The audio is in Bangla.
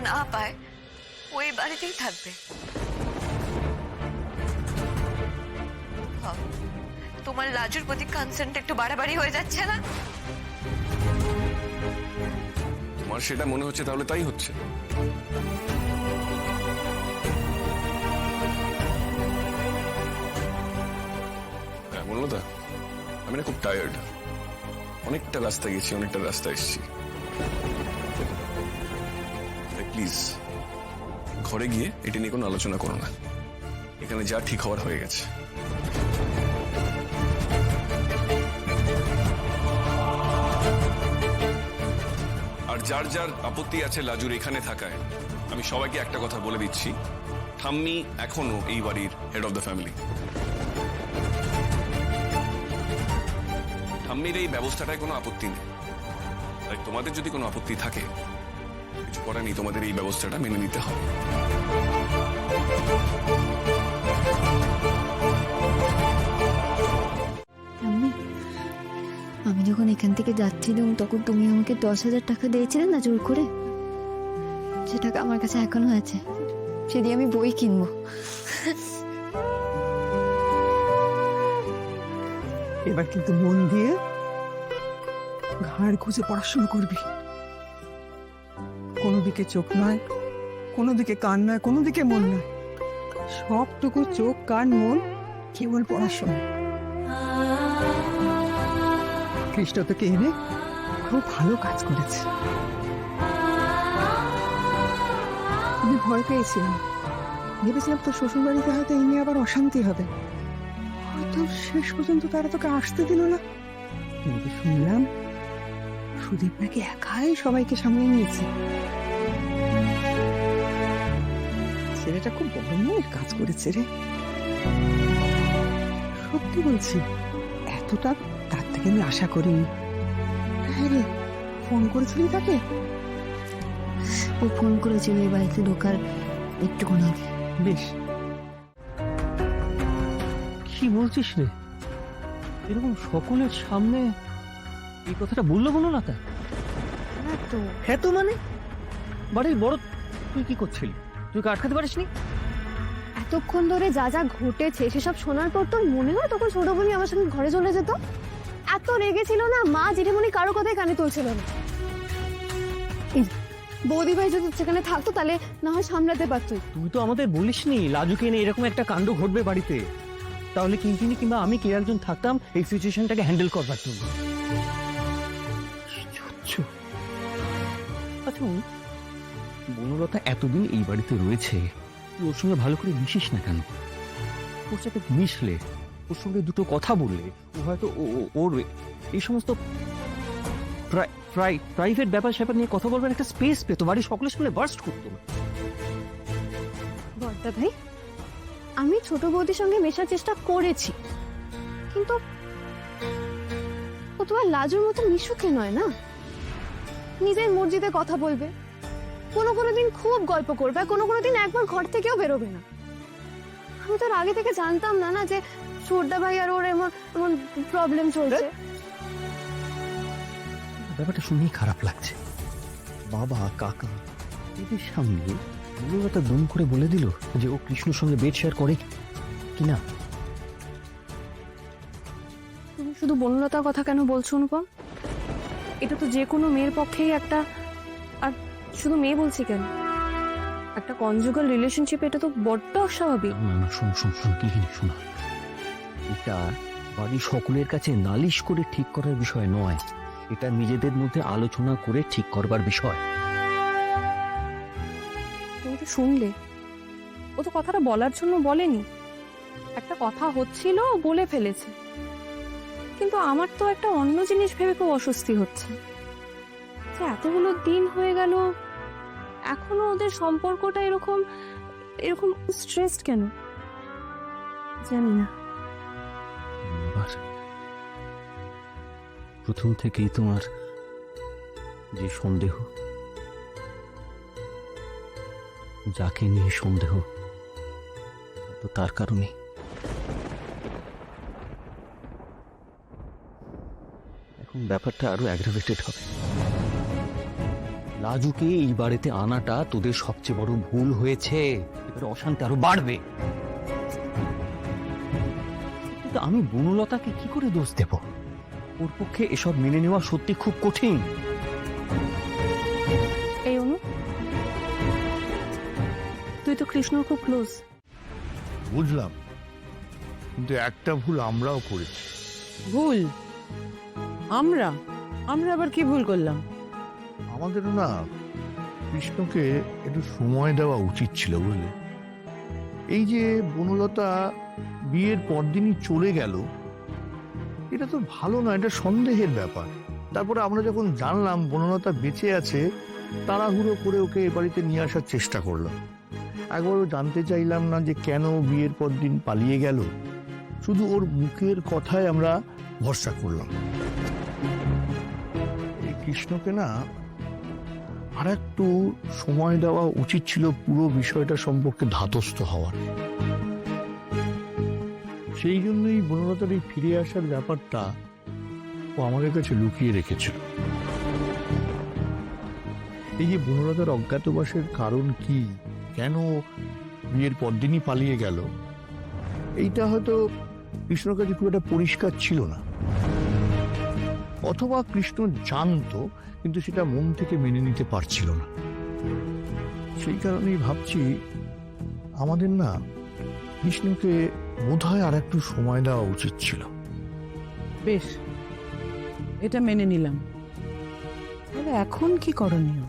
না পায় ওই বাড়িতেই থাকবে। তোমার লাজুর প্রতি কনসেন্ট একটু বাড়াবাড়ি হয়ে যাচ্ছে না? তোমার সেটা মনে হচ্ছে, তাহলে তাই হচ্ছে। হ্যাঁ, বললো তা আমি না খুব টায়ার্ড, অনেকটা রাস্তা গেছি, অনেকটা রাস্তা এসেছি। প্লিজ ঘরে গিয়ে এটা নিয়ে কোনো আলোচনা করো না, এখানে যা ঠিক হওয়ার হয়ে গেছে। আর যার যার আপত্তি আছে লাজুর এখানে থাকায়, আমি সবাইকে একটা কথা বলে দিচ্ছি, ঠাম্মি এখনো এই বাড়ির হেড অফ দ্য ফ্যামিলি। ঠাম্মির এই ব্যবস্থাটায় কোনো আপত্তি নেই, তাই তোমাদের যদি কোনো আপত্তি থাকে কিছু করার নেই, তোমাদের এই ব্যবস্থাটা মেনে নিতে হবে। আমি যখন এখান থেকে যাচ্ছিলাম তখন তুমি আমাকে 10,000 টাকা দিয়েছিলে না জোর করে, সে টাকা আমার কাছে এখনো আছে, সে দিয়ে আমি বই কিনবো। এবার কিন্তু মন দিয়ে ঘাড় খুঁজে পড়াশোনা করবি, কোনো দিকে চোখ নয়, কোনো দিকে কান নয়, কোনো দিকে মন নয়, সবটুকু চোখ কান মন কেবল পড়াশোনা। কৃষ্ণ তোকে এনে খুব ভালো কাজ করেছে। আমি ভয় পেয়েছিলাম, ভেবেছিলাম তোর শ্বশুর বাড়িতে হয়তো এই নিয়ে আবার অশান্তি হবে, হয়তো শেষ পর্যন্ত তারা তোকে আসতে দিল না। কিন্তু শুনলাম সুদীপ নাকি একাই সবাইকে সামনে নিয়েছে। ছেলেটা খুব বড় মনের কাজ করেছে রে, সত্যি বলছি, এতটা তার থেকে আমি আশা করিনি। হ্যাঁ রে, ফোন করেছিলি তাকে? ও ফোন করেছিল এই বাড়িতে ঢোকার একটুক্ষণ আগে। বেশ, কি বলছিস রে? এরকম সকলের সামনে এই কথাটা বললো না তা? হ্যাঁ তো মানে বাড়ির বড়, তুই কি করছিলি? তুই কি আটকাতে পারিসনি? এতক্ষণ ধরে যা যা ঘটেছে সেসব শোনার পর তোর মনে হয় তখন ছোট বোনই আমার সঙ্গে ঘরে চলে যেত? এত রেগেছিল না, মা জেঠিমণি কারো কথাই কানে তুলছিল না। বৌদি ভাই যদি সেখানে থাকতো তাহলে না হয় সামলাতে পারতো। তুই তো আমাদের বলিসনি লাজুকে নিয়ে এরকম একটা কাণ্ড ঘটবে বাড়িতে, তাহলে কিঙ্কিনি কিংবা আমি কে একজন থাকতাম এই সিচুয়েশনটাকে হ্যান্ডেল করবার জন্য। আচ্ছা, বনলতা এতদিন এই বাড়িতে রয়েছে, তুই ওর সঙ্গে ভালো করে মিশিস না কেন? ওর সাথে মিশলে, ওর সঙ্গে দুটো কথা বললে, ও হয়তো ওর এই সমস্ত প্রাইভেট ব্যাপার স্যাপার নিয়ে কথা বলবার একটা স্পেস পেতো, বাড়ির সকলের সামনে বার্স্ট করতো। বড়দা ভাই, আমি ছোট বৌদির সঙ্গে মেশার চেষ্টা করেছি, কিন্তু ও তোমার লাজুর মতো মিশুকে নয় না। নিজের মর্জিতে কথা বলবে, কোনো কোনো দিন খুব গল্প করবে, কোনো কোনো দিন একবার ঘর থেকেও বেরোবে না। আমি তো আগে থেকে জানতাম না না যে ছোটদা ভাই আর ওর এমন এমন প্রবলেম চলছে। ব্যাপারটা শুনেই খারাপ লাগছে। বাবা কাকা এদের সামনে বনলতা দুম করে বলে দিল যে ও কৃষ্ণর সঙ্গে বেড শেয়ার করে কিনা। তুমি শুধু বনলতার কথা কেন বলছো অনুপম? এটা তো যে কোনো মেয়ের পক্ষেই একটা, আর শুধু মেয়ে বলছি কেন, একটা কনজুগাল রিলেশনশিপ এটা তো বড্ড অস্বাভাবিক। না শোন কি শোনা, এটা বাড়ির সকলের কাছে নালিশ করে ঠিক করার বিষয় নয়, এটা নিজেদের মধ্যে আলোচনা করে ঠিক করবার বিষয়। তুমি তো শুনলে, ও তো কথাটা বলার জন্য বলেনি, একটা কথা হচ্ছিল বলে ফেলেছে। কিন্তু আমার তো একটা অন্য জিনিস ভেবে খুব অস্বস্তি হচ্ছে, যে এতগুলো দিন হয়ে গেল এখনো ওদের সম্পর্কটা এরকম এরকম স্ট্রেসড কেন জানি না। প্রথম থেকেই তোমার যে সন্দেহ, যাকে নিয়ে সন্দেহ, তো তার কারণে এখন ব্যাপারটা আরো অ্যাগ্রাভেটেড হবে। রাজুকে এই বাড়িতে আনাটা তোদের সবচেয়ে বড় ভুল হয়েছে। এবারে অশান্তি আরো বাড়বে। কিন্তু আমি বনলতাকে কি করে দোষ দেব? ওর পক্ষে এসব মেনে নেওয়া সত্যি খুব কঠিন। এই অনু, তুই তো কৃষ্ণর খুব ক্লোজ। বুঝলাম, কিন্তু একটা ভুল আমরাও করেছি। ভুল? আমরা আমরা আবার কি ভুল করলাম? আমাদের না কৃষ্ণকে একটু সময় দেওয়া উচিত ছিল, বুঝলে? এই যে বনলতা বিয়ের পরদিনই চলে গেল, এটা তো ভালো না, এটা সন্দেহের ব্যাপার। তারপরে আমরা যখন জানলাম বনলতা বেঁচে আছে, তাড়াহুড়ো করে ওকে এ বাড়িতে নিয়ে আসার চেষ্টা করলাম। একবারও জানতে চাইলাম না যে কেন বিয়ের পর দিন পালিয়ে গেল, শুধু ওর মুখের কথায় আমরা ভরসা করলাম। এই কৃষ্ণকে না আর একটু সময় দেওয়া উচিত ছিল পুরো বিষয়টা সম্পর্কে ধাতস্থ হওয়ার। সেই জন্যই বনলতার এই ফিরে আসার ব্যাপারটা ও আমাদের কাছে লুকিয়ে রেখেছিল। এই যে বনলতার অজ্ঞাতবাসের কারণ কি, কেন বিয়ের পরদিনই পালিয়ে গেল, এইটা হয়তো কৃষ্ণর কাছে খুব একটা পরিষ্কার ছিল না। অথবা কৃষ্ণ জানতো কিন্তু সেটা মন থেকে মেনে নিতে পারছিল না। সেই কারণেই ভাবছি আমাদের না কৃষ্ণকে বোধহয় আর একটু সময় দেওয়া উচিত ছিল। বেশ, এটা মেনে নিলাম। তাহলে এখন কি করণীয়?